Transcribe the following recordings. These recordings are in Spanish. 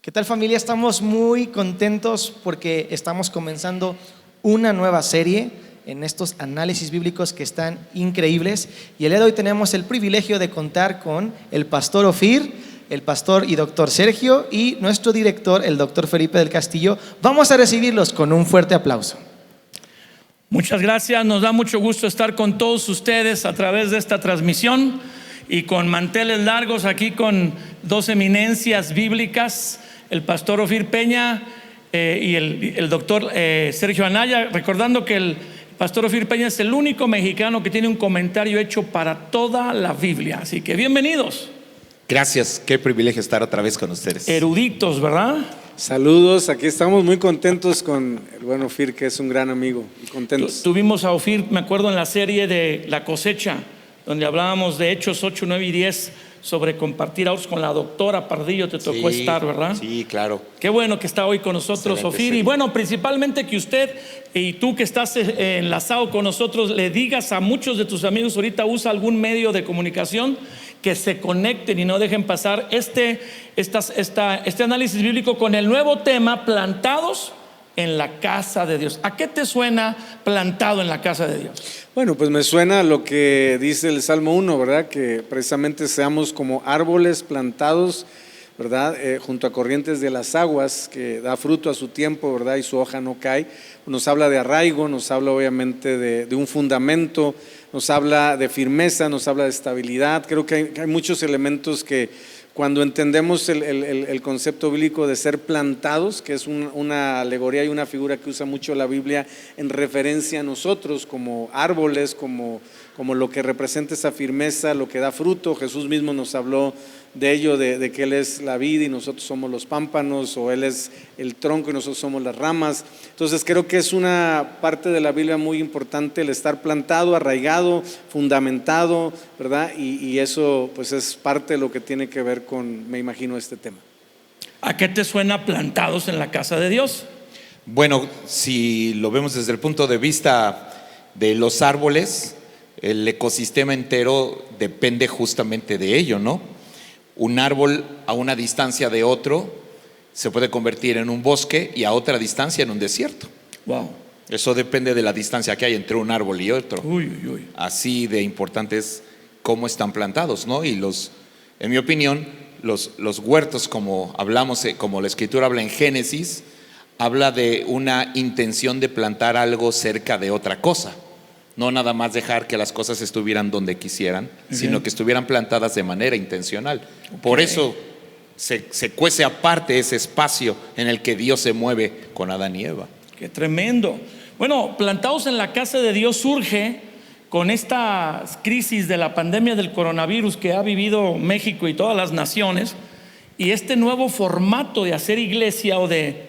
¿Qué tal, familia? Estamos muy contentos porque estamos comenzando una nueva serie en estos análisis bíblicos que están increíbles. Y el día de hoy tenemos el privilegio de contar con el pastor Ofir, el pastor y doctor Sergio y nuestro director, el doctor Felipe del Castillo. Vamos a recibirlos con un fuerte aplauso. Muchas gracias, nos da mucho gusto estar con todos ustedes a través de esta transmisión y con manteles largos aquí con dos eminencias bíblicas, el pastor Ofir Peña y el doctor Sergio Anaya, recordando que el pastor Ofir Peña es el único mexicano que tiene un comentario hecho para toda la Biblia, así que bienvenidos. Gracias, qué privilegio estar otra vez con ustedes. Eruditos, ¿verdad? Saludos, aquí estamos muy contentos con el buen Ofir, que es un gran amigo, y contentos. Tuvimos a Ofir, me acuerdo, en la serie de La Cosecha, donde hablábamos de Hechos 8, 9 y 10 sobre compartir autos con la doctora Pardillo. Te tocó estar, ¿verdad? Sí, claro. Qué bueno que está hoy con nosotros, Ofir. Y bueno, principalmente que usted y tú que estás enlazado con nosotros le digas a muchos de tus amigos, ahorita usa algún medio de comunicación, que se conecten y no dejen pasar este análisis bíblico con el nuevo tema, plantados en la casa de Dios. ¿A qué te suena plantado en la casa de Dios? Bueno, pues me suena lo que dice el Salmo 1, ¿verdad? Que precisamente seamos como árboles plantados, ¿verdad? Junto a corrientes de las aguas, que da fruto a su tiempo, ¿verdad? Y su hoja no cae. Nos habla de arraigo, nos habla obviamente de un fundamento, nos habla de firmeza, nos habla de estabilidad. Creo que hay muchos elementos que cuando entendemos el concepto bíblico de ser plantados, que es una alegoría y una figura que usa mucho la Biblia en referencia a nosotros como árboles, como lo que representa esa firmeza, lo que da fruto. Jesús mismo nos habló de ello, de que Él es la vid y nosotros somos los pámpanos, o Él es el tronco y nosotros somos las ramas. Entonces creo que es una parte de la Biblia muy importante el estar plantado, arraigado, fundamentado, ¿verdad? Y eso pues es parte de lo que tiene que ver con, me imagino, este tema. ¿A qué te suena plantados en la casa de Dios? Bueno, si lo vemos desde el punto de vista de los árboles, el ecosistema entero depende justamente de ello, ¿no? Un árbol a una distancia de otro se puede convertir en un bosque y a otra distancia en un desierto. Wow. Eso depende de la distancia que hay entre un árbol y otro. Así de importante es cómo están plantados, ¿no? Y en mi opinión, los huertos, como hablamos, como la Escritura habla en Génesis, habla de una intención de plantar algo cerca de otra cosa. No nada más dejar que las cosas estuvieran donde quisieran, sino que estuvieran plantadas de manera intencional. Por eso se cuece aparte ese espacio en el que Dios se mueve con Adán y Eva. Qué tremendo. Bueno, plantados en la casa de Dios surge con esta crisis de la pandemia del coronavirus que ha vivido México y todas las naciones, y este nuevo formato de hacer iglesia o de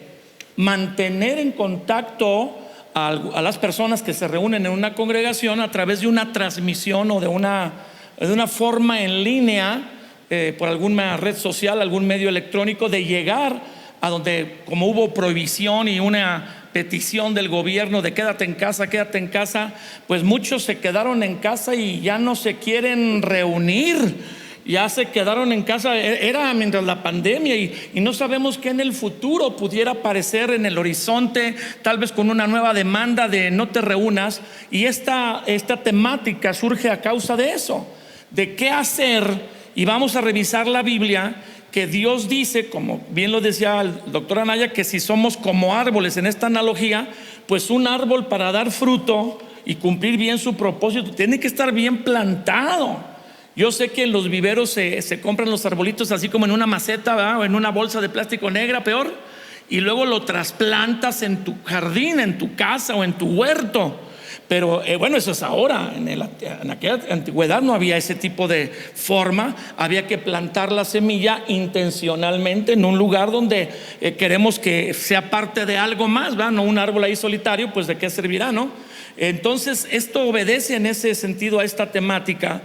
mantener en contacto a las personas que se reúnen en una congregación a través de una transmisión o de una forma en línea, por alguna red social, algún medio electrónico, de llegar a donde, como hubo prohibición y una petición del gobierno de quédate en casa, pues muchos se quedaron en casa y ya no se quieren reunir. Ya se quedaron en casa, era mientras la pandemia, y no sabemos qué en el futuro pudiera aparecer en el horizonte, tal vez con una nueva demanda de no te reúnas. Y esta temática surge a causa de eso, de qué hacer. Y vamos a revisar la Biblia, que Dios dice, como bien lo decía el doctor Anaya, que si somos como árboles en esta analogía, pues un árbol para dar fruto y cumplir bien su propósito tiene que estar bien plantado. Yo sé que en los viveros se compran los arbolitos así como en una maceta, ¿verdad? O en una bolsa de plástico negra, peor, y luego lo trasplantas en tu jardín, en tu casa o en tu huerto. Pero bueno, eso es ahora. En aquella antigüedad no había ese tipo de forma. Había que plantar la semilla intencionalmente en un lugar donde queremos que sea parte de algo más, ¿verdad? No un árbol ahí solitario, pues de qué servirá, ¿no? Entonces esto obedece en ese sentido a esta temática.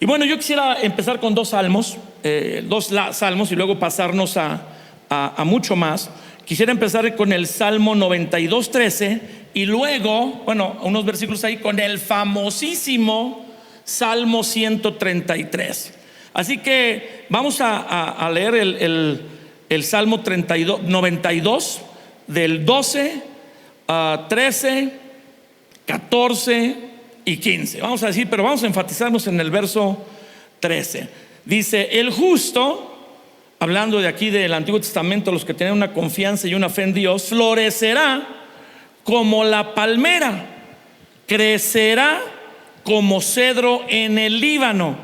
Y bueno, yo quisiera empezar con dos salmos y luego pasarnos a mucho más. quisiera empezar con el Salmo 92:13 y luego, bueno, unos versículos ahí con el famosísimo Salmo 133. Así que vamos a leer el Salmo 92 del 12, 13, 14 y 15. Vamos a decir, pero vamos a enfatizarnos en el verso 13. Dice: el justo, hablando de aquí del Antiguo Testamento, los que tienen una confianza y una fe en Dios, florecerá como la palmera, crecerá como cedro en el Líbano,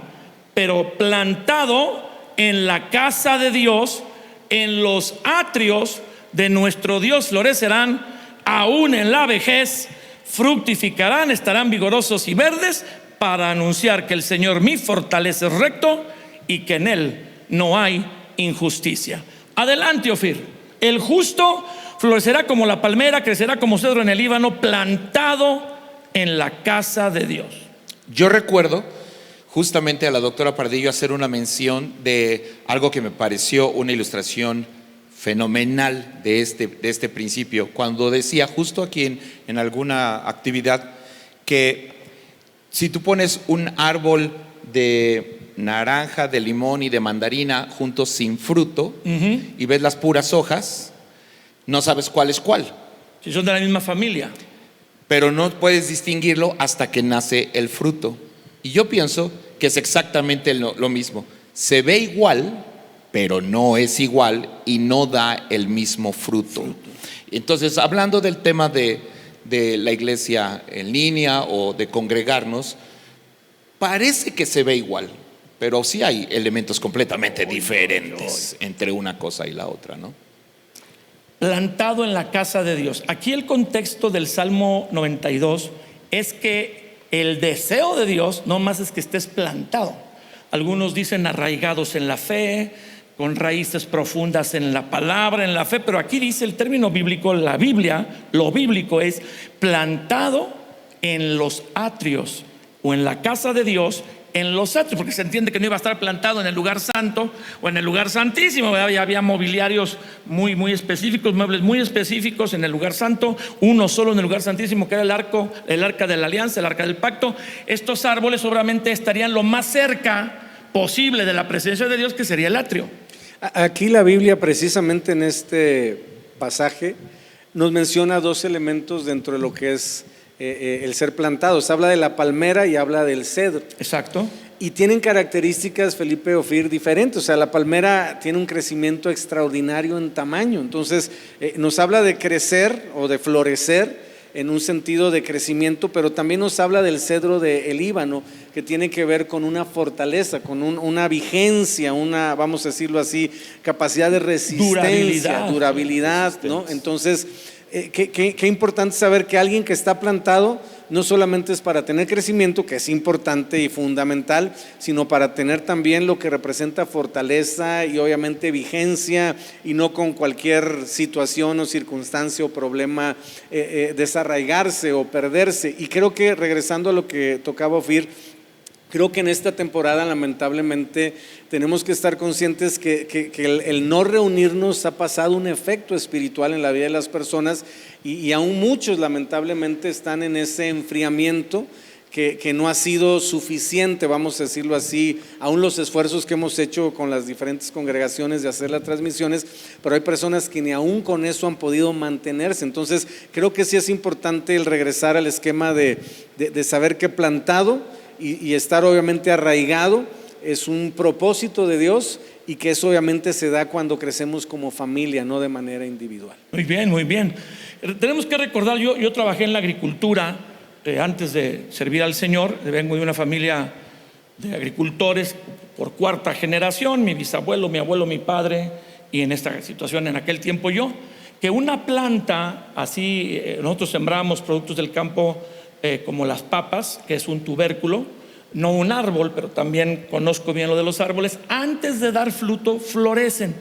pero plantado en la casa de Dios, en los atrios de nuestro Dios florecerán, aún en la vejez fructificarán, estarán vigorosos y verdes, para anunciar que el Señor mi fortaleza es recto y que en Él no hay injusticia. Adelante, Ofir. El justo florecerá como la palmera, crecerá como cedro en el Líbano, plantado en la casa de Dios. Yo recuerdo justamente a la doctora Pardillo hacer una mención de algo que me pareció una ilustración fenomenal de este principio, cuando decía justo aquí en alguna actividad que si tú pones un árbol de naranja, de limón y de mandarina juntos sin fruto, y ves las puras hojas, no sabes cuál es cuál. Si son de la misma familia. Pero no puedes distinguirlo hasta que nace el fruto. Y yo pienso que es exactamente lo mismo. Se ve igual, pero no es igual y no da el mismo fruto. Entonces, hablando del tema de la iglesia en línea o de congregarnos, parece que se ve igual, pero sí hay elementos completamente diferentes entre una cosa y la otra, ¿no? Plantado en la casa de Dios. Aquí el contexto del Salmo 92 es que el deseo de Dios no más es que estés plantado. Algunos dicen arraigados en la fe, con raíces profundas en la palabra, en la fe, pero aquí dice el término bíblico, la Biblia, lo bíblico es plantado en los atrios o en la casa de Dios, en los atrios, porque se entiende que no iba a estar plantado en el lugar santo o en el lugar santísimo, ¿verdad? Ya había mobiliarios muy específicos, muebles muy específicos en el lugar santo, uno solo en el lugar santísimo, que era el arca de la alianza, el arca del pacto. Estos árboles obviamente estarían lo más cerca posible de la presencia de Dios, que sería el atrio. Aquí la Biblia, precisamente en este pasaje, nos menciona dos elementos dentro de lo que es el ser plantados. Habla de la palmera y habla del cedro. Exacto. Y tienen características, Felipe, Ofir, diferentes. O sea, la palmera tiene un crecimiento extraordinario en tamaño. Entonces, nos habla de crecer o de florecer en un sentido de crecimiento, pero también nos habla del cedro del Líbano, que tiene que ver con una fortaleza, con una vigencia, una, vamos a decirlo así, capacidad de resistencia, durabilidad, ¿no? Entonces, qué importante saber que alguien que está plantado no solamente es para tener crecimiento, que es importante y fundamental, sino para tener también lo que representa fortaleza y obviamente vigencia, y no con cualquier situación o circunstancia o problema desarraigarse o perderse. Y creo que, regresando a lo que tocaba Ofir, creo que en esta temporada lamentablemente tenemos que estar conscientes que el no reunirnos ha pasado un efecto espiritual en la vida de las personas, y aún muchos lamentablemente están en ese enfriamiento que no ha sido suficiente, vamos a decirlo así, aún los esfuerzos que hemos hecho con las diferentes congregaciones de hacer las transmisiones, pero hay personas que ni aún con eso han podido mantenerse. Entonces creo que sí es importante el regresar al esquema de saber que plantado y estar obviamente arraigado es un propósito de Dios, y que eso obviamente se da cuando crecemos como familia, no de manera individual. Muy bien, muy bien. Tenemos que recordar, yo trabajé en la agricultura antes de servir al Señor. Vengo de una familia de agricultores por cuarta generación, mi bisabuelo, mi abuelo, mi padre, y en esta situación en aquel tiempo yo, que una planta así, nosotros sembramos productos del campo como las papas, que es un tubérculo, no un árbol, pero también conozco bien lo de los árboles. Antes de dar fruto, florecen.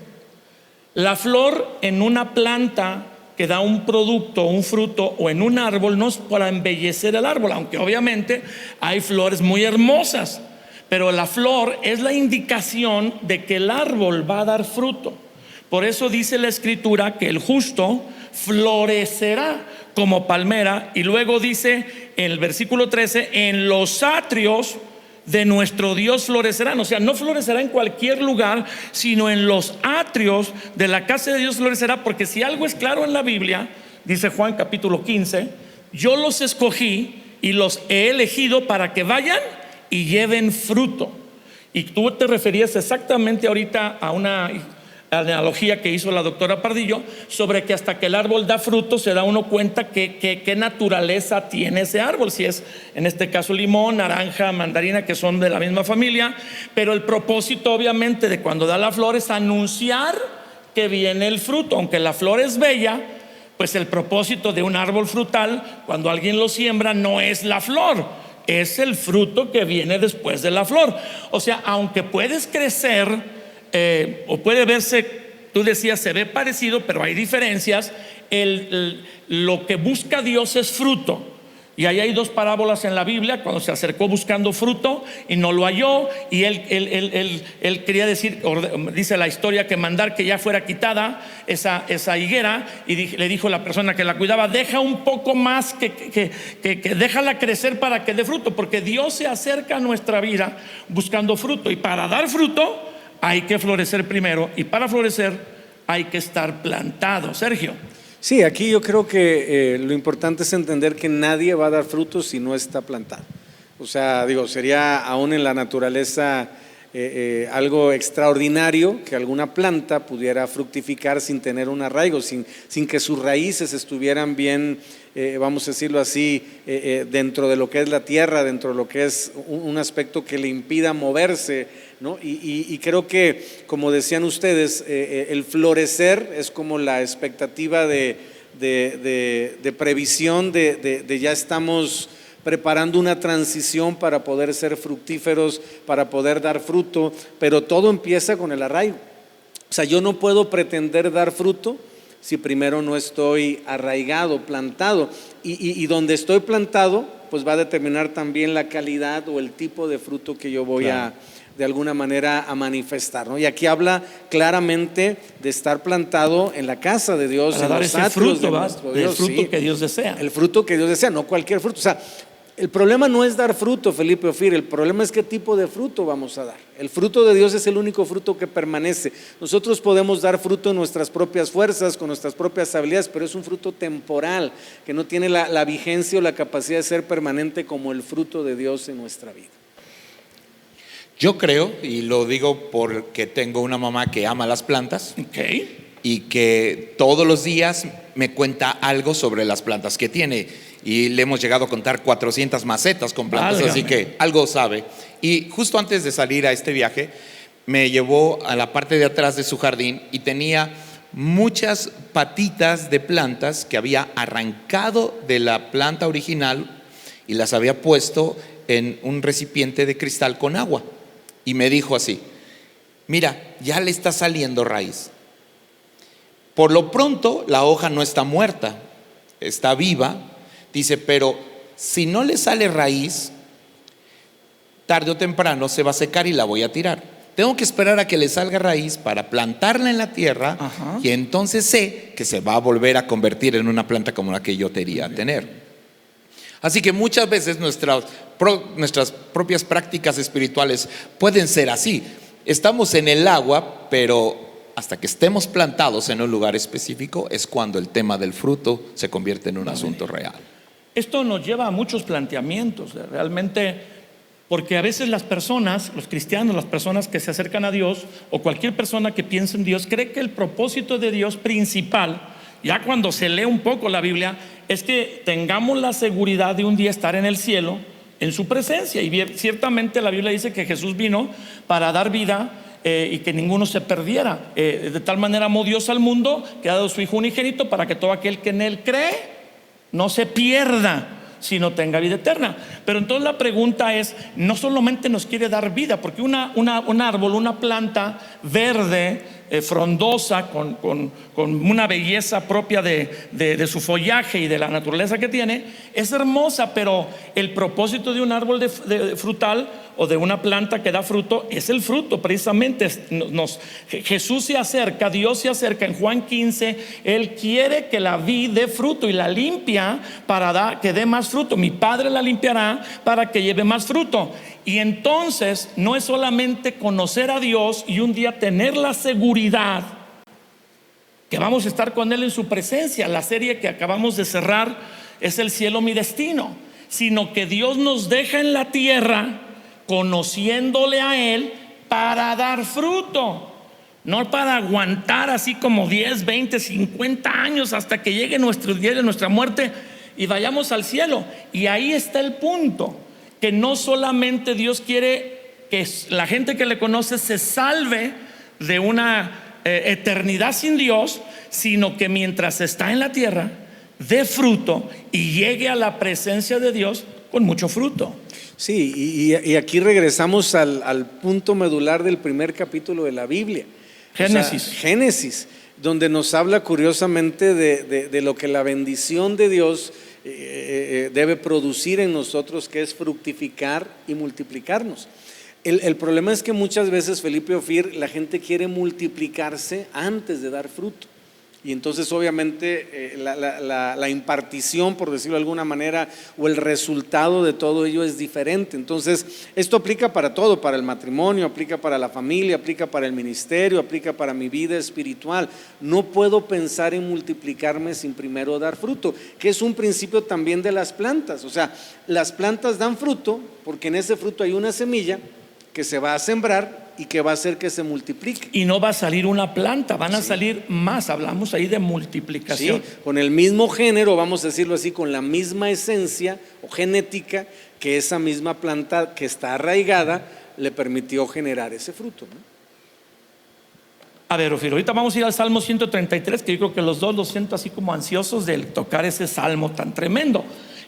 La flor en una planta que da un producto, un fruto, o en un árbol, no es para embellecer el árbol, aunque obviamente hay flores muy hermosas, pero la flor es la indicación de que el árbol va a dar fruto. Por eso dice la Escritura que el justo florecerá como palmera, y luego dice en el versículo 13, en los atrios de nuestro Dios florecerán. O sea, no florecerá en cualquier lugar, sino en los atrios de la casa de Dios florecerá, porque si algo es claro en la Biblia, dice Juan capítulo 15, yo los escogí y los he elegido para que vayan y lleven fruto. Y tú te referías exactamente ahorita a una analogía que hizo la doctora Pardillo sobre que hasta que el árbol da fruto se da uno cuenta qué naturaleza tiene ese árbol, si es en este caso limón, naranja, mandarina, que son de la misma familia. Pero el propósito obviamente de cuando da la flor es anunciar que viene el fruto. Aunque la flor es bella, pues el propósito de un árbol frutal, cuando alguien lo siembra, no es la flor, es el fruto que viene después de la flor. O sea, aunque puedes crecer o puede verse, tú decías, se ve parecido, pero hay diferencias. Lo que busca Dios es fruto. Y ahí hay dos parábolas en la Biblia: cuando se acercó buscando fruto y no lo halló, y él quería decir, dice la historia, que mandar que ya fuera quitada esa higuera, y le dijo la persona que la cuidaba: deja un poco más, que déjala crecer para que dé fruto, porque Dios se acerca a nuestra vida buscando fruto, y para dar fruto hay que florecer primero, y para florecer hay que estar plantado. Sergio. Sí, aquí yo creo que lo importante es entender que nadie va a dar frutos si no está plantado. O sea, sería aún en la naturaleza algo extraordinario que alguna planta pudiera fructificar sin tener un arraigo, sin que sus raíces estuvieran bien, vamos a decirlo así, dentro de lo que es la tierra, dentro de lo que es un aspecto que le impida moverse, ¿no? Y creo que, como decían ustedes, el florecer es como la expectativa de previsión de ya estamos preparando una transición para poder ser fructíferos, para poder dar fruto, pero todo empieza con el arraigo. O sea, yo no puedo pretender dar fruto si primero no estoy arraigado, plantado, y donde estoy plantado, pues va a determinar también la calidad o el tipo de fruto que yo voy de alguna manera a manifestar, ¿no? Y aquí habla claramente de estar plantado en la casa de Dios, para en dar los ese atrios fruto, de nuestro Dios, el fruto sí, que Dios desea. el fruto que Dios desea, no cualquier fruto. O sea, el problema no es dar fruto, Felipe Ofir, el problema es qué tipo de fruto vamos a dar. El fruto de Dios es el único fruto que permanece. Nosotros podemos dar fruto en nuestras propias fuerzas, con nuestras propias habilidades, pero es un fruto temporal, que no tiene la vigencia o la capacidad de ser permanente como el fruto de Dios en nuestra vida. Yo creo, y lo digo porque tengo una mamá que ama las plantas, y que todos los días me cuenta algo sobre las plantas que tiene, y le hemos llegado a contar 400 macetas con plantas, así que algo sabe. Y justo antes de salir a este viaje, me llevó a la parte de atrás de su jardín y tenía muchas patitas de plantas que había arrancado de la planta original y las había puesto en un recipiente de cristal con agua. Y me dijo así: mira, ya le está saliendo raíz. Por lo pronto la hoja no está muerta, está viva. Dice, pero si no le sale raíz, tarde o temprano se va a secar y la voy a tirar. Tengo que esperar a que le salga raíz para plantarla en la tierra. Y entonces sé que se va a volver a convertir en una planta como la que yo quería tener. Así que muchas veces nuestras propias prácticas espirituales pueden ser así. Estamos en el agua, pero hasta que estemos plantados en un lugar específico es cuando el tema del fruto se convierte en un asunto real. Esto nos lleva a muchos planteamientos, realmente, porque a veces las personas, los cristianos, las personas que se acercan a Dios, o cualquier persona que piensa en Dios, cree que el propósito de Dios principal, ya cuando se lee un poco la Biblia, es que tengamos la seguridad de un día estar en el cielo, en su presencia. Y ciertamente la Biblia dice que Jesús vino para dar vida y que ninguno se perdiera. De tal manera amó Dios al mundo que ha dado su Hijo unigénito para que todo aquel que en Él cree no se pierda, sino tenga vida eterna. Pero entonces la pregunta es, no solamente nos quiere dar vida, porque un árbol, una planta verde, frondosa, con una belleza propia de su follaje y de la naturaleza que tiene, es hermosa, pero el propósito de un árbol de frutal o de una planta que da fruto es el fruto, precisamente. Jesús se acerca, Dios se acerca en Juan 15, Él quiere que la vid dé fruto y la limpia para que dé más fruto. Mi Padre la limpiará para que lleve más fruto. Y entonces no es solamente conocer a Dios y un día tener la seguridad que vamos a estar con Él en su presencia. La serie que acabamos de cerrar es El cielo mi destino, sino que Dios nos deja en la tierra conociéndole a Él para dar fruto, no para aguantar así como 10, 20, 50 años hasta que llegue nuestro día de nuestra muerte y vayamos al cielo. Y ahí está el punto, que no solamente Dios quiere que la gente que le conoce se salve de una eternidad sin Dios, sino que mientras está en la tierra dé fruto y llegue a la presencia de Dios con mucho fruto. Sí, y aquí regresamos al punto medular del primer capítulo de la Biblia, Génesis. O sea, Génesis, donde nos habla curiosamente de lo que la bendición de Dios debe producir en nosotros, que es fructificar y multiplicarnos. El problema es que muchas veces, Felipe Ofir, la gente quiere multiplicarse antes de dar fruto. Y entonces obviamente la impartición, por decirlo de alguna manera, o el resultado de todo ello es diferente. Entonces esto aplica para todo, para el matrimonio, aplica para la familia, aplica para el ministerio, aplica para mi vida espiritual. No puedo pensar en multiplicarme sin primero dar fruto, que es un principio también de las plantas. O sea, las plantas dan fruto porque en ese fruto hay una semilla que se va a sembrar y que va a hacer que se multiplique. Y no va a salir una planta, van a salir más. Hablamos ahí de multiplicación. Sí, con el mismo género, vamos a decirlo así, con la misma esencia o genética que esa misma planta que está arraigada le permitió generar ese fruto, ¿no? A ver, Ofir, ahorita vamos a ir al Salmo 133, que yo creo que los dos los siento así como ansiosos de tocar ese salmo tan tremendo.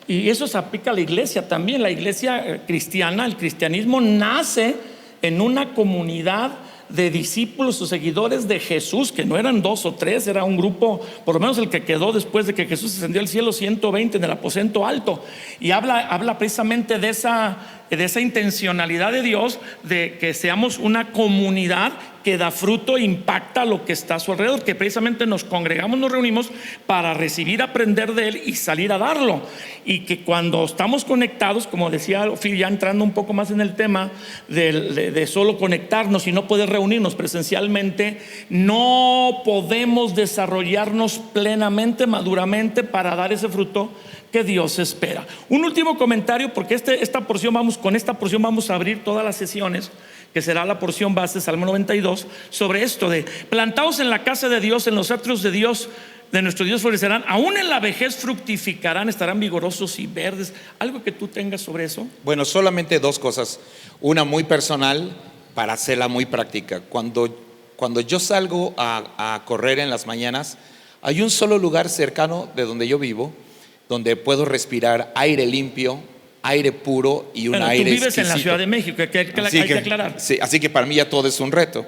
Y eso se aplica a la iglesia también. La iglesia cristiana, el cristianismo nace en una comunidad de discípulos o seguidores de Jesús, que no eran 2 o 3, era un grupo, por lo menos el que quedó después de que Jesús ascendió al cielo, 120 en el aposento alto. Y habla precisamente de esa intencionalidad de Dios, de que seamos una comunidad que da fruto e impacta lo que está a su alrededor, que precisamente nos congregamos, nos reunimos para recibir, aprender de Él y salir a darlo. Y que cuando estamos conectados, como decía Phil, ya entrando un poco más en el tema de solo conectarnos y no poder reunirnos presencialmente, no podemos desarrollarnos plenamente, maduramente para dar ese fruto que Dios espera. Un último comentario, porque con esta porción vamos a abrir todas las sesiones, que será la porción base, Salmo 92, sobre esto de plantados en la casa de Dios, en los atrios de Dios, de nuestro Dios florecerán, aún en la vejez fructificarán, estarán vigorosos y verdes. ¿Algo que tú tengas sobre eso? Bueno, solamente 2 cosas. Una muy personal para hacerla muy práctica. Cuando yo salgo a correr en las mañanas, hay un solo lugar cercano de donde yo vivo donde puedo respirar aire limpio, aire puro y un aire tú vives exquisito. En la Ciudad de México, hay que aclarar. Sí, así que para mí ya todo es un reto.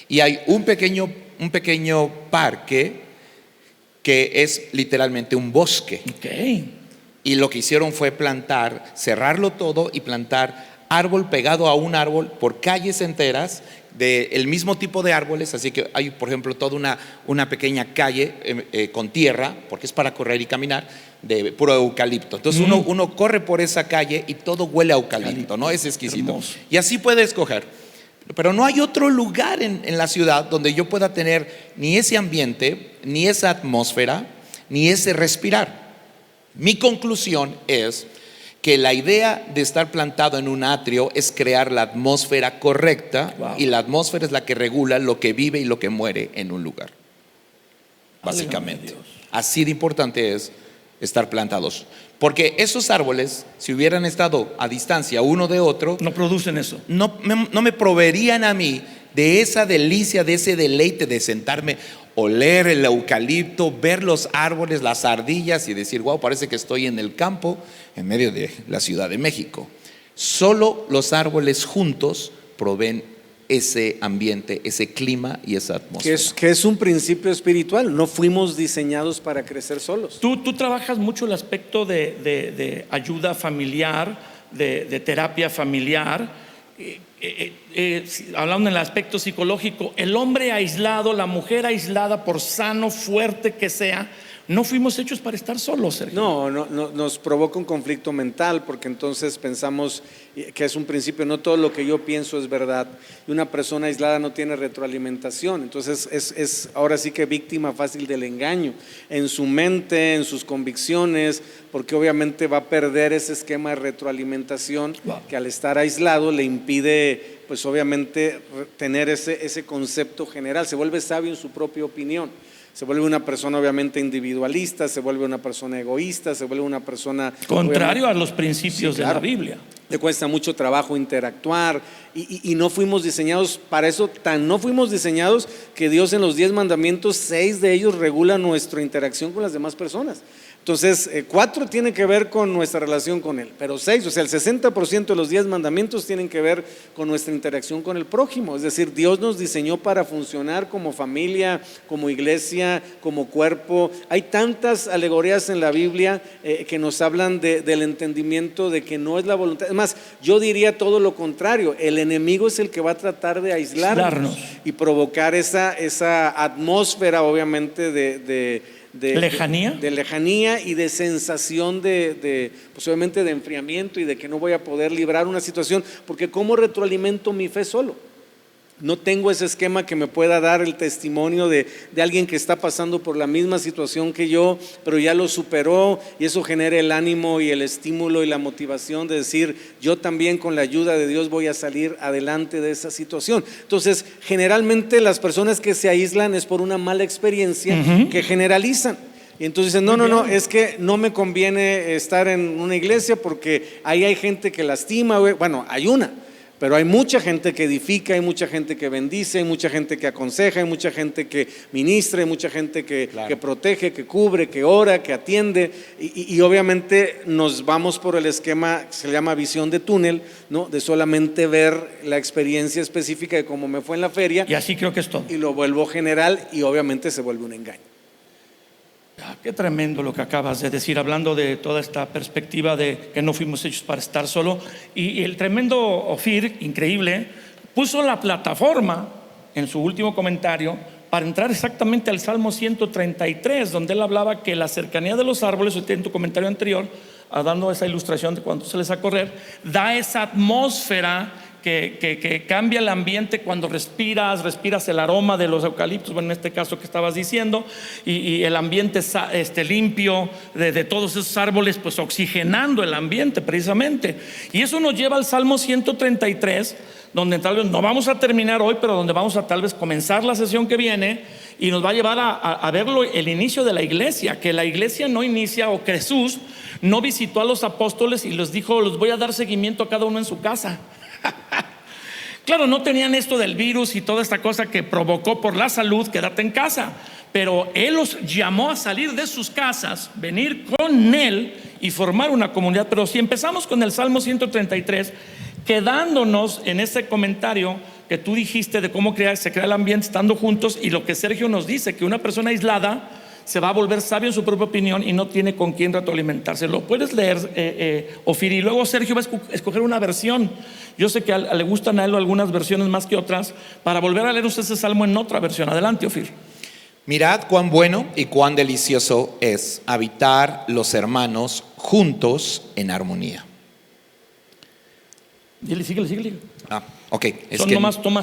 Y hay un pequeño parque que es literalmente un bosque. Okay. Y lo que hicieron fue cerrarlo todo y plantar árbol pegado a un árbol por calles enteras del mismo tipo de árboles. Así que hay, por ejemplo, toda una pequeña calle con tierra, porque es para correr y caminar, de puro eucalipto. Entonces uno corre por esa calle y todo huele a eucalipto, ¿no? Es exquisito. Hermoso. Y así puede escoger. Pero no hay otro lugar en la ciudad donde yo pueda tener ni ese ambiente, ni esa atmósfera, ni ese respirar. Mi conclusión es que la idea de estar plantado en un atrio es crear la atmósfera correcta. Wow. Y la atmósfera es la que regula lo que vive y lo que muere en un lugar, básicamente. Así de importante es estar plantados, porque esos árboles, si hubieran estado a distancia uno de otro, no producen eso. No me proveerían a mí de esa delicia, de ese deleite de sentarme, oler el eucalipto, ver los árboles, las ardillas y decir, wow, parece que estoy en el campo en medio de la Ciudad de México. Solo los árboles juntos proveen ese ambiente, ese clima y esa atmósfera. Que es un principio espiritual. No fuimos diseñados para crecer solos. Tú trabajas mucho el aspecto de ayuda familiar, de terapia familiar. Hablando en el aspecto psicológico, el hombre aislado, la mujer aislada, por sano, fuerte que sea, no fuimos hechos para estar solos, Sergio. No, nos provoca un conflicto mental, porque entonces pensamos que es un principio, no todo lo que yo pienso es verdad, y una persona aislada no tiene retroalimentación, entonces es ahora sí que víctima fácil del engaño, en su mente, en sus convicciones, porque obviamente va a perder ese esquema de retroalimentación que al estar aislado le impide, pues obviamente, tener ese concepto general, se vuelve sabio en su propia opinión. Se vuelve una persona obviamente individualista, se vuelve una persona egoísta, se vuelve una persona… Contrario a los principios, sí, claro, de la Biblia. Le cuesta mucho trabajo interactuar y no fuimos diseñados para eso, no fuimos diseñados que Dios en los 10 mandamientos, 6 de ellos regulan nuestra interacción con las demás personas. Entonces, 4 tiene que ver con nuestra relación con Él, pero 6, o sea, el 60% de los 10 mandamientos tienen que ver con nuestra interacción con el prójimo. Es decir, Dios nos diseñó para funcionar como familia, como iglesia, como cuerpo. Hay tantas alegorías en la Biblia que nos hablan del entendimiento de que no es la voluntad. Es más, yo diría todo lo contrario. El enemigo es el que va a tratar de aislarnos y provocar esa atmósfera, obviamente, de lejanía y de sensación posiblemente de enfriamiento y de que no voy a poder librar una situación, porque ¿cómo retroalimento mi fe solo? No tengo ese esquema que me pueda dar el testimonio de alguien que está pasando por la misma situación que yo, pero ya lo superó, y eso genera el ánimo y el estímulo y la motivación de decir, yo también con la ayuda de Dios voy a salir adelante de esa situación. Entonces, generalmente las personas que se aíslan es por una mala experiencia que generalizan. Y entonces dicen, no, es que no me conviene estar en una iglesia porque ahí hay gente que lastima. Bueno, hay una. Pero hay mucha gente que edifica, hay mucha gente que bendice, hay mucha gente que aconseja, hay mucha gente que ministra, hay mucha gente que protege, que cubre, que ora, que atiende, y obviamente nos vamos por el esquema que se llama visión de túnel, ¿no? De solamente ver la experiencia específica de cómo me fue en la feria. Y así creo que es todo. Y lo vuelvo general y obviamente se vuelve un engaño. Qué tremendo lo que acabas de decir, hablando de toda esta perspectiva de que no fuimos hechos para estar solo. Y el tremendo Ofir, increíble, puso la plataforma en su último comentario para entrar exactamente al Salmo 133, donde él hablaba que la cercanía de los árboles, usted en tu comentario anterior, dando esa ilustración de cuando sales a correr, da esa atmósfera que cambia el ambiente cuando respiras el aroma de los eucaliptos, bueno, en este caso que estabas diciendo, y el ambiente limpio de todos esos árboles, pues oxigenando el ambiente precisamente. Y eso nos lleva al Salmo 133, donde tal vez no vamos a terminar hoy, pero donde vamos a tal vez comenzar la sesión que viene, y nos va a llevar a verlo el inicio de la iglesia, que la iglesia no inicia, o que Jesús no visitó a los apóstoles y les dijo, los voy a dar seguimiento a cada uno en su casa. Claro, no tenían esto del virus y toda esta cosa que provocó por la salud, quédate en casa, pero Él los llamó a salir de sus casas, venir con Él y formar una comunidad. Pero si empezamos con el Salmo 133, quedándonos en ese comentario que tú dijiste de cómo se crea el ambiente estando juntos, y lo que Sergio nos dice, que una persona aislada se va a volver sabio en su propia opinión y no tiene con quién retroalimentarse. Lo puedes leer, Ofir, y luego Sergio va a escoger una versión. Yo sé que le gustan a él algunas versiones más que otras, para volver a leer usted ese salmo en otra versión. Adelante, Ofir. Mirad cuán bueno y cuán delicioso es habitar los hermanos juntos en armonía. Síguele. Ok.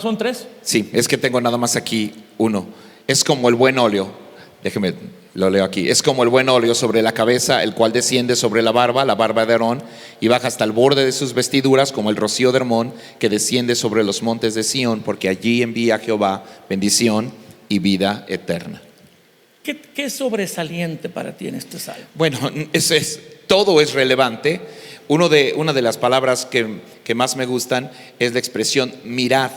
¿Son 3? Sí, es que tengo nada más aquí uno. Es como el buen óleo. Déjeme, lo leo aquí. Es como el buen óleo sobre la cabeza, el cual desciende sobre la barba de Aarón, y baja hasta el borde de sus vestiduras, como el rocío de Hermón, que desciende sobre los montes de Sión, porque allí envía Jehová bendición y vida eterna. ¿Qué es sobresaliente para ti en este salmo? Bueno, todo es relevante. Una de las palabras que más me gustan es la expresión mirad.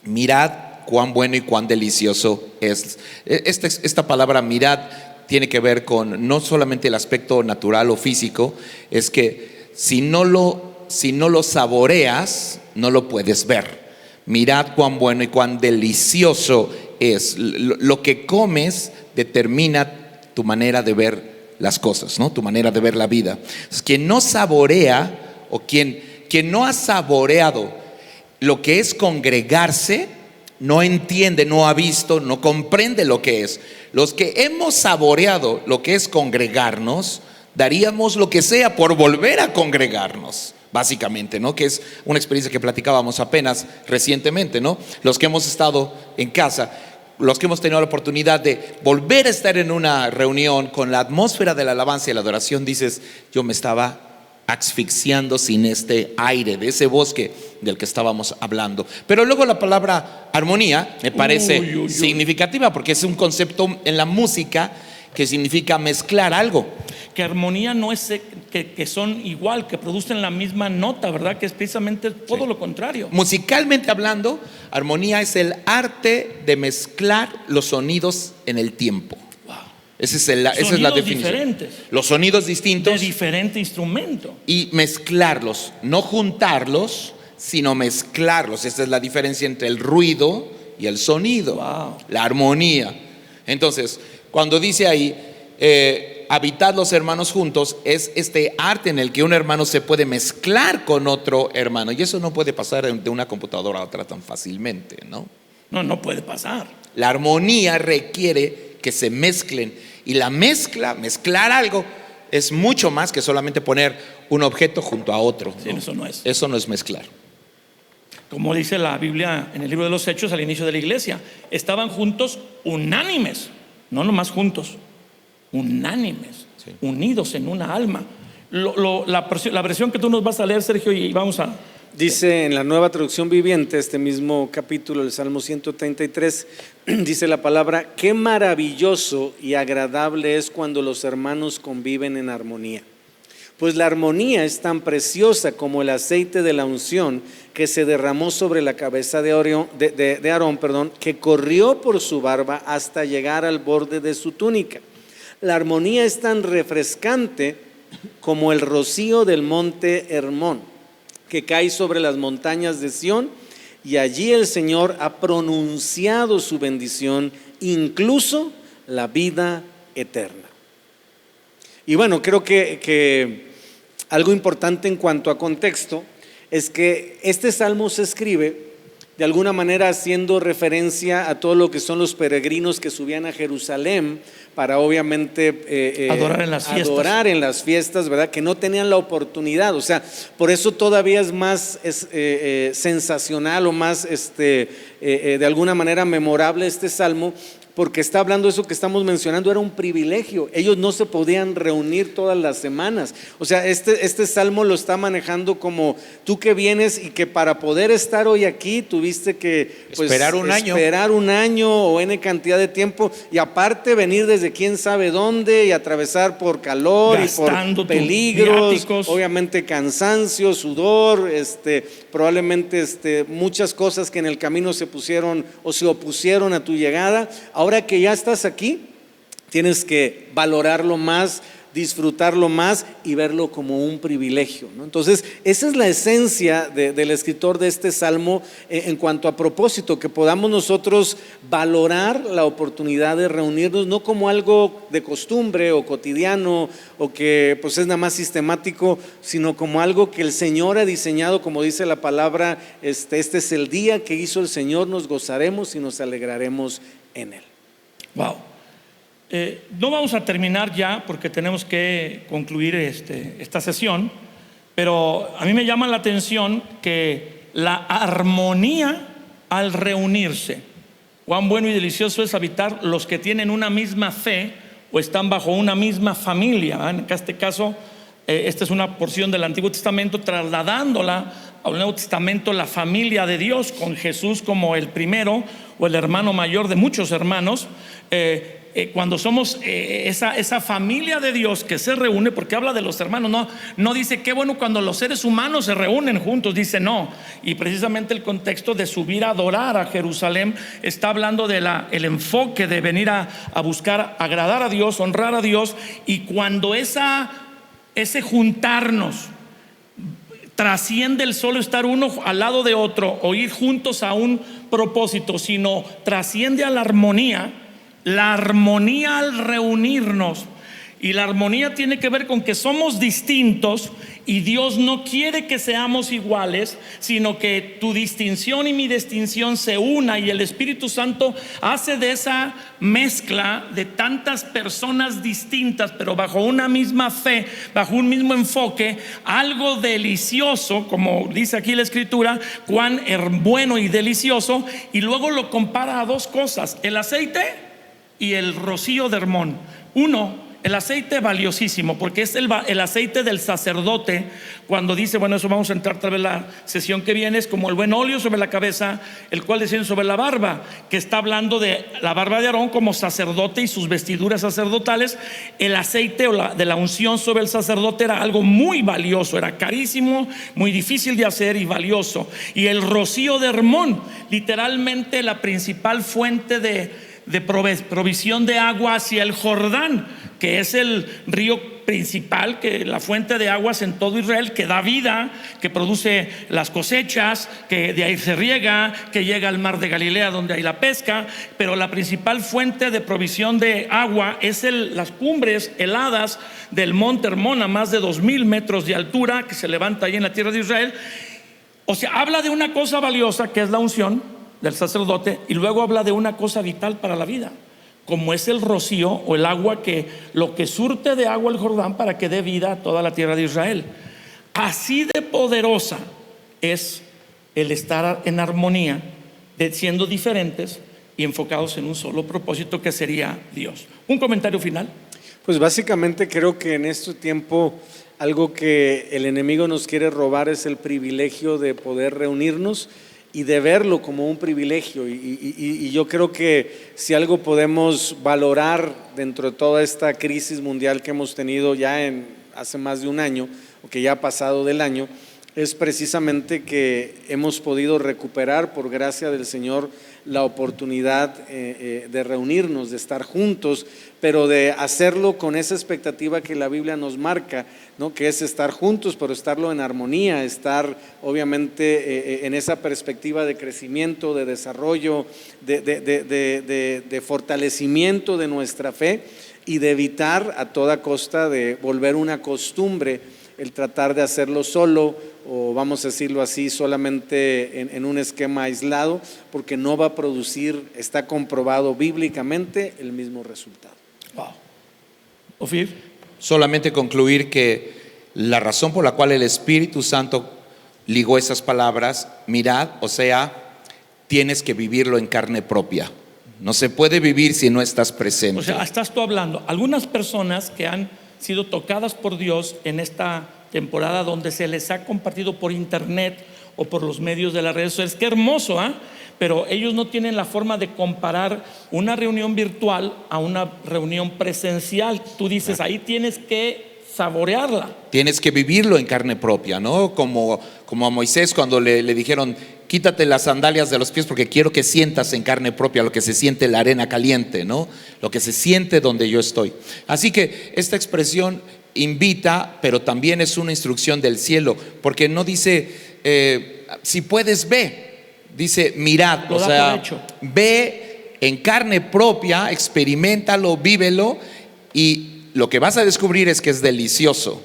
Mirad cuán bueno y cuán delicioso es. Esta palabra mirad tiene que ver con no solamente el aspecto natural o físico, es que si no lo saboreas, no lo puedes ver. mirad cuán bueno y cuán delicioso es. Lo que comes determina tu manera de ver las cosas, ¿no? Tu manera de ver la vida. Quien no saborea o quien no ha saboreado lo que es congregarse, no entiende, no ha visto, no comprende lo que es. Los que hemos saboreado lo que es congregarnos, daríamos lo que sea por volver a congregarnos, básicamente, ¿no? Que es una experiencia que platicábamos apenas recientemente, ¿no? Los que hemos estado en casa, los que hemos tenido la oportunidad de volver a estar en una reunión con la atmósfera de la alabanza y la adoración, dices, yo me estaba asfixiando sin este aire de ese bosque del que estábamos hablando. Pero luego la palabra armonía me parece significativa, porque es un concepto en la música que significa mezclar algo. Que armonía no es que son igual, que producen la misma nota, ¿verdad? Que es precisamente todo lo contrario. Musicalmente hablando, armonía es el arte de mezclar los sonidos en el tiempo. Esa es la definición. Diferentes, los sonidos distintos de diferente instrumento, y mezclarlos, no juntarlos, sino mezclarlos. Esa es la diferencia entre el ruido y el sonido. La armonía. Entonces, cuando dice ahí habitad los hermanos juntos, es este arte en el que un hermano se puede mezclar con otro hermano, y eso no puede pasar de una computadora a otra tan fácilmente, ¿no? No puede pasar. La armonía requiere que se mezclen, y la mezclar algo es mucho más que solamente poner un objeto junto a otro, ¿no? Sí, eso no es mezclar. Como dice la Biblia en el libro de los Hechos al inicio de la iglesia, estaban juntos unánimes, no nomás juntos, unánimes, sí, unidos en una alma. La versión que tú nos vas a leer, Sergio, y vamos a... Dice en la Nueva Traducción Viviente, este mismo capítulo, el Salmo 133, dice la palabra: qué maravilloso y agradable es cuando los hermanos conviven en armonía. Pues la armonía es tan preciosa como el aceite de la unción que se derramó sobre la cabeza de Aarón, que corrió por su barba hasta llegar al borde de su túnica. La armonía es tan refrescante como el rocío del monte Hermón, que cae sobre las montañas de Sión, y allí el Señor ha pronunciado su bendición, incluso la vida eterna. Y bueno, creo que algo importante en cuanto a contexto es que este salmo se escribe de alguna manera haciendo referencia a todo lo que son los peregrinos que subían a Jerusalén para obviamente adorar en las fiestas, ¿verdad? Que no tenían la oportunidad. O sea, por eso todavía es más sensacional o más de alguna manera memorable este salmo, porque está hablando de eso que estamos mencionando, era un privilegio. Ellos no se podían reunir todas las semanas. O sea, este salmo lo está manejando como tú que vienes y que para poder estar hoy aquí tuviste que esperar un año o N cantidad de tiempo, y aparte venir desde quién sabe dónde y atravesar por calor gastando y por peligros, viáticos, obviamente cansancio, sudor, probablemente muchas cosas que en el camino se pusieron o se opusieron a tu llegada. Ahora que ya estás aquí, tienes que valorarlo más, disfrutarlo más y verlo como un privilegio, ¿no? Entonces, esa es la esencia del escritor de este salmo en cuanto a propósito, que podamos nosotros valorar la oportunidad de reunirnos, no como algo de costumbre o cotidiano o que pues es nada más sistemático, sino como algo que el Señor ha diseñado, como dice la palabra, este es el día que hizo el Señor, nos gozaremos y nos alegraremos en él. Wow. No vamos a terminar ya porque tenemos que concluir esta sesión, pero a mí me llama la atención que la armonía al reunirse, cuán bueno y delicioso es habitar los que tienen una misma fe o están bajo una misma familia. En este caso, esta es una porción del Antiguo Testamento trasladándola al Nuevo Testamento, la familia de Dios, con Jesús como el primero o el hermano mayor de muchos hermanos. Cuando somos esa familia de Dios que se reúne, porque habla de los hermanos, no dice qué bueno cuando los seres humanos se reúnen juntos, dice no. Y precisamente el contexto de subir a adorar a Jerusalén está hablando de el enfoque de venir a buscar agradar a Dios, honrar a Dios. Y cuando ese juntarnos trasciende el solo estar uno al lado de otro o ir juntos a un propósito, sino trasciende a la armonía al reunirnos. Y la armonía tiene que ver con que somos distintos y Dios no quiere que seamos iguales, sino que tu distinción y mi distinción se una, y el Espíritu Santo hace de esa mezcla de tantas personas distintas, pero bajo una misma fe, bajo un mismo enfoque, algo delicioso, como dice aquí la Escritura, cuán bueno y delicioso. Y luego lo compara a dos cosas: el aceite y el rocío de Hermón. El aceite valiosísimo, porque es el aceite del sacerdote. Cuando dice, bueno, eso vamos a entrar tal vez la sesión que viene, es como el buen óleo sobre la cabeza, el cual desciende sobre la barba, que está hablando de la barba de Aarón como sacerdote y sus vestiduras sacerdotales. El aceite de la unción sobre el sacerdote era algo muy valioso, era carísimo, muy difícil de hacer y valioso. Y el rocío de Hermón, literalmente la principal fuente de provisión de agua hacia el Jordán, que es el río principal, que la fuente de aguas en todo Israel, que da vida, que produce las cosechas, que de ahí se riega, que llega al mar de Galilea donde hay la pesca. Pero la principal fuente de provisión de agua es las cumbres heladas del monte Hermón, a más de 2000 metros de altura, que se levanta ahí en la tierra de Israel. O sea, habla de una cosa valiosa que es la unción del sacerdote, y luego habla de una cosa vital para la vida, como es el rocío o el agua, lo que surte de agua el Jordán para que dé vida a toda la tierra de Israel. Así de poderosa es el estar en armonía, siendo diferentes y enfocados en un solo propósito, que sería Dios. ¿Un comentario final? Pues básicamente creo que en este tiempo algo que el enemigo nos quiere robar es el privilegio de poder reunirnos y de verlo como un privilegio. Y yo creo que si algo podemos valorar dentro de toda esta crisis mundial que hemos tenido ya hace más de un año, o que ya ha pasado del año, es precisamente que hemos podido recuperar, por gracia del Señor, la oportunidad de reunirnos, de estar juntos, pero de hacerlo con esa expectativa que la Biblia nos marca, ¿no? Que es estar juntos, pero estarlo en armonía, estar obviamente en esa perspectiva de crecimiento, de desarrollo, de fortalecimiento de nuestra fe, y de evitar a toda costa de volver una costumbre el tratar de hacerlo solo, o vamos a decirlo así, solamente en un esquema aislado, porque no va a producir, está comprobado bíblicamente, el mismo resultado. Wow. Ofir. Solamente concluir que la razón por la cual el Espíritu Santo ligó esas palabras, mirad, o sea, tienes que vivirlo en carne propia. No se puede vivir si no estás presente. O sea, estás tú hablando. Algunas personas que han sido tocadas por Dios en esta temporada, donde se les ha compartido por internet o por los medios de las redes sociales, qué hermoso, pero ellos no tienen la forma de comparar una reunión virtual a una reunión presencial. Tú dices, ahí tienes que saborearla. Tienes que vivirlo en carne propia, ¿no? Como a Moisés cuando le dijeron, quítate las sandalias de los pies porque quiero que sientas en carne propia lo que se siente la arena caliente, ¿no? Lo que se siente donde yo estoy. Así que esta expresión invita, pero también es una instrucción del cielo, porque no dice, si puedes ve, dice mirad, o sea, ve en carne propia, experiméntalo, vívelo, y lo que vas a descubrir es que es delicioso.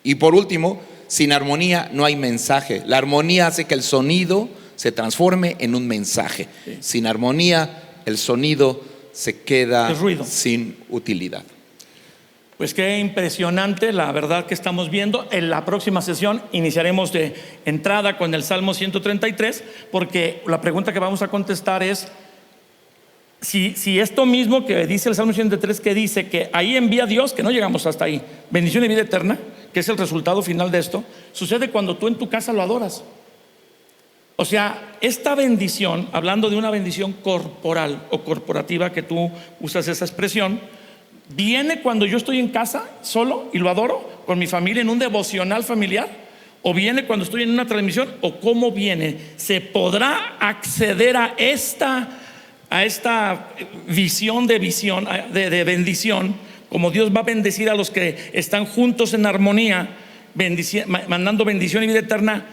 Y por último, sin armonía no hay mensaje. La armonía hace que el sonido se transforme en un mensaje. Sí. Sin armonía, el sonido se queda sin utilidad. Pues qué impresionante la verdad que estamos viendo. En la próxima sesión iniciaremos de entrada con el Salmo 133, porque la pregunta que vamos a contestar es si esto mismo que dice el Salmo 133, que dice que ahí envía Dios, que no llegamos hasta ahí, bendición y vida eterna, que es el resultado final de esto, sucede cuando tú en tu casa lo adoras. O sea, esta bendición, hablando de una bendición corporal o corporativa, que tú usas esa expresión, viene cuando yo estoy en casa solo y lo adoro con mi familia en un devocional familiar, o viene cuando estoy en una transmisión, o cómo viene. ¿Se podrá acceder a esta visión de bendición, como Dios va a bendecir a los que están juntos en armonía mandando bendición y vida eterna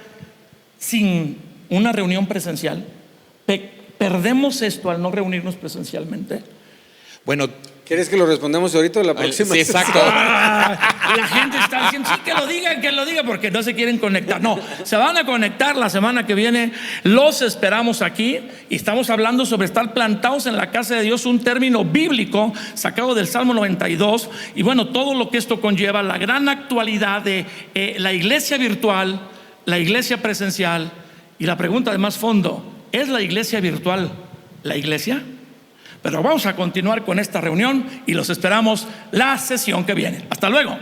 sin una reunión presencial? ¿Perdemos esto al no reunirnos presencialmente? Bueno, ¿quieres que lo respondamos ahorita o la próxima? sí, exacto. La gente está diciendo, sí, que lo diga, porque no se quieren conectar. No, se van a conectar la semana que viene. Los esperamos aquí y estamos hablando sobre estar plantados en la casa de Dios, un término bíblico sacado del Salmo 92. Y bueno, todo lo que esto conlleva, la gran actualidad de la iglesia virtual, la iglesia presencial. Y la pregunta de más fondo, ¿es la iglesia virtual la iglesia? Pero vamos a continuar con esta reunión y los esperamos la sesión que viene. Hasta luego.